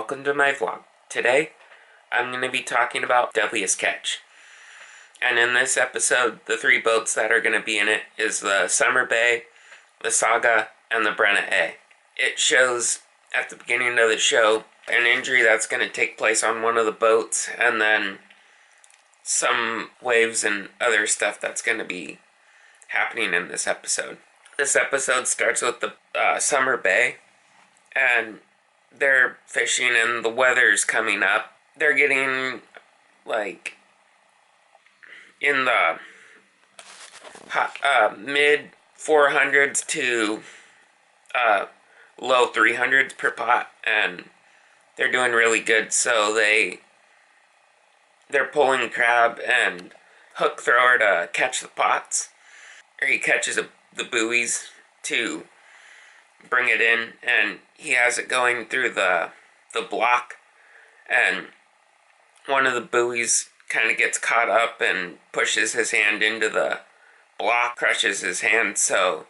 welcome to my vlog. Today, I'm going to be talking about Deadliest Catch. And in this episode, the three boats that are going to be in it is the Summer Bay, the Saga, and the Brenna A. It shows, at the beginning of the show, an injury that's going to take place on one of the boats, and then some waves and other stuff that's going to be happening in this episode. This episode starts with the Summer Bay, and they're fishing and the weather's coming up. They're getting like in the mid 400s to low 300s per pot, and they're doing really good. So they're pulling crab and hook thrower to catch the pots, or he catches the buoys to bring it in, and he has it going through the block, and one of the buoys kind of gets caught up and pushes his hand into the block, crushes his hand, so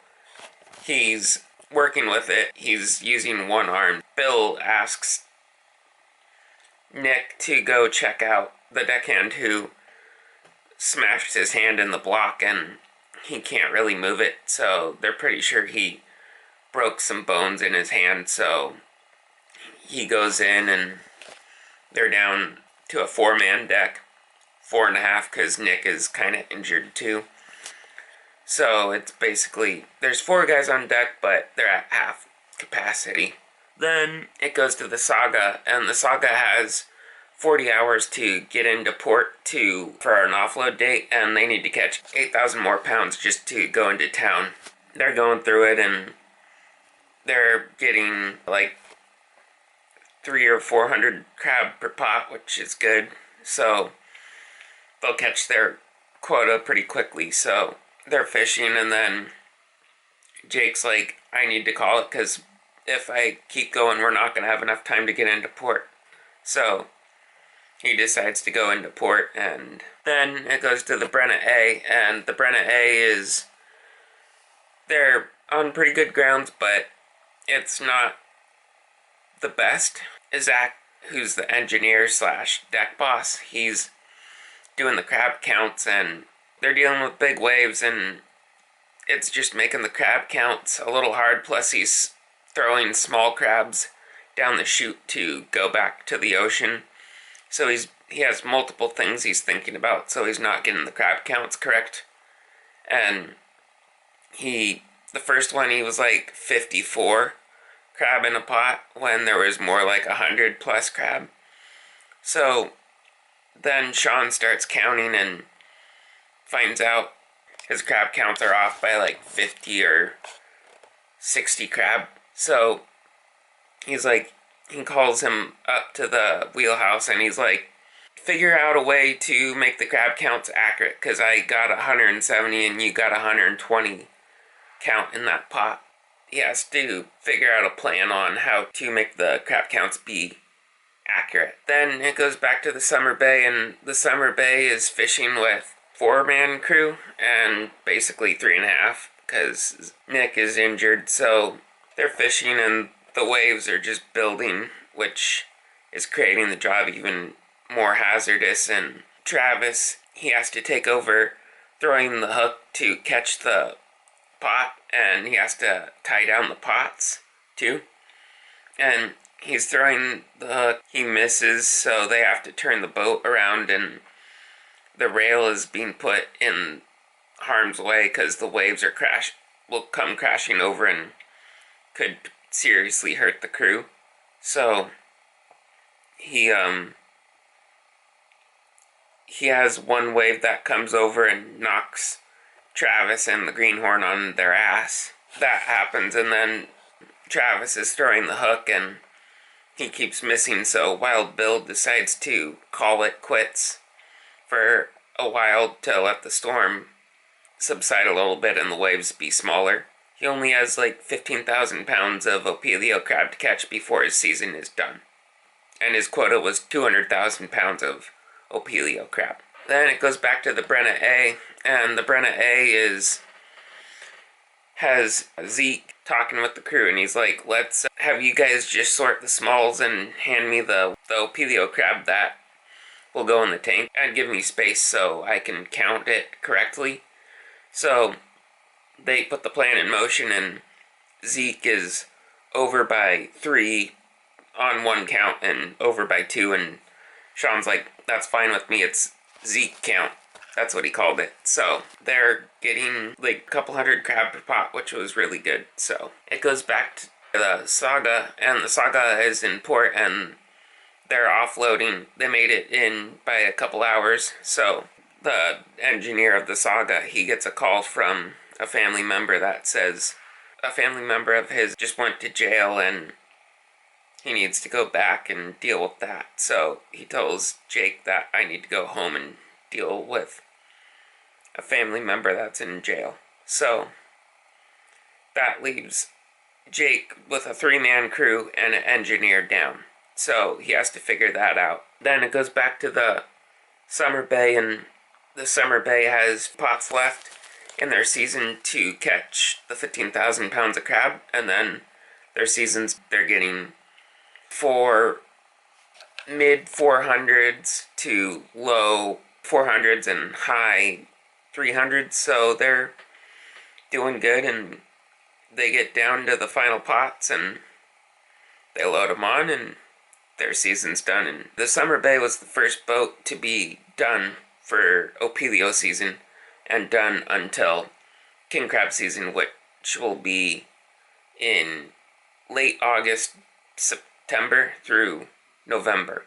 he's working with it. He's using one arm. Bill asks Nick to go check out the deckhand who smashed his hand in the block, and he can't really move it, so they're pretty sure he broke some bones in his hand. So he goes in, and they're down to a 4-man deck, 4.5, because Nick is kind of injured too. So it's basically, there's 4 guys on deck, but they're at half capacity. Then it goes to the Saga, and the Saga has 40 hours to get into port for an offload date, and they need to catch 8,000 more pounds just to go into town. They're going through it, and they're getting like 300 or 400 crab per pot, which is good. So they'll catch their quota pretty quickly. So they're fishing, and then Jake's like, I need to call it, because if I keep going, we're not going to have enough time to get into port. So he decides to go into port, and then it goes to the Brenna A, and the Brenna A they're on pretty good grounds, but it's not the best. Zach, who's the engineer / deck boss, he's doing the crab counts, and they're dealing with big waves, and it's just making the crab counts a little hard. Plus he's throwing small crabs down the chute to go back to the ocean. So he has multiple things he's thinking about, so he's not getting the crab counts correct. And the first one, he was like 54 crab in a pot when there was more like 100 plus crab. So then Sean starts counting and finds out his crab counts are off by like 50 or 60 crab. So he's like, he calls him up to the wheelhouse, and he's like, figure out a way to make the crab counts accurate, because I got 170 and you got 120 count in that pot. He has to figure out a plan on how to make the crab counts be accurate. Then it goes back to the Summer Bay, and the Summer Bay is fishing with 4-man crew and basically 3.5, because Nick is injured. So they're fishing, and the waves are just building, which is creating the job even more hazardous. And Travis, he has to take over throwing the hook to catch the pot, and he has to tie down the pots too. And he's throwing the hook, he misses, so they have to turn the boat around, and the rail is being put in harm's way because the waves will come crashing over and could seriously hurt the crew. So he has one wave that comes over and knocks Travis and the greenhorn on their ass. That happens, and then Travis is throwing the hook, and he keeps missing, so Wild Bill decides to call it quits for a while to let the storm subside a little bit and the waves be smaller. He only has like 15,000 pounds of Opelio crab to catch before his season is done. And his quota was 200,000 pounds of Opelio crab. Then it goes back to the Brenna A, and the Brenna A has Zeke talking with the crew, and he's like, let's have you guys just sort the smalls and hand me the Opilio crab that will go in the tank and give me space so I can count it correctly. So they put the plan in motion, and Zeke is over by 3 on one count and over by 2, and Sean's like, that's fine with me, it's Zeke count. That's what he called it. So they're getting like a couple hundred crab per pot, which was really good. So it goes back to the Saga, and the Saga is in port, and they're offloading. They made it in by a couple hours. So the engineer of the Saga, he gets a call from a family member that says a family member of his just went to jail and he needs to go back and deal with that. So he tells Jake that I need to go home and deal with a family member that's in jail. So that leaves Jake with a 3-man crew and an engineer down. So he has to figure that out. Then it goes back to the Summer Bay, and the Summer Bay has pots left in their season to catch the 15,000 pounds of crab, and then their seasons, they're getting for mid 400s to low 400s and high 300s, so they're doing good, and they get down to the final pots and they load them on and their season's done. And the Summer Bay was the first boat to be done for Opilio season and done until king crab season, which will be in late August, September through November.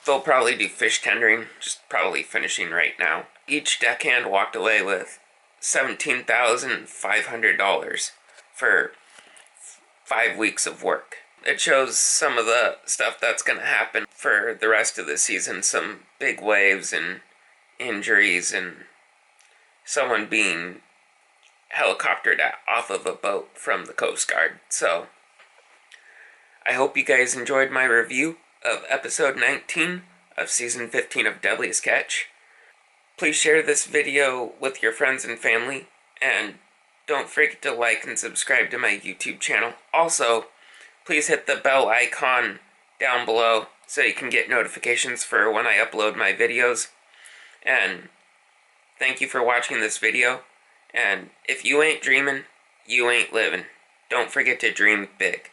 They'll probably do fish tendering, just probably finishing right now. Each deckhand walked away with $17,500 for 5 weeks of work. It shows some of the stuff that's going to happen for the rest of the season. Some big waves and injuries and someone being helicoptered off of a boat from the Coast Guard. So I hope you guys enjoyed my review of episode 19 of season 15 of Deadliest Catch. Please share this video with your friends and family, and don't forget to like and subscribe to my YouTube channel. Also, please hit the bell icon down below so you can get notifications for when I upload my videos. And thank you for watching this video. And if you ain't dreaming, you ain't living. Don't forget to dream big.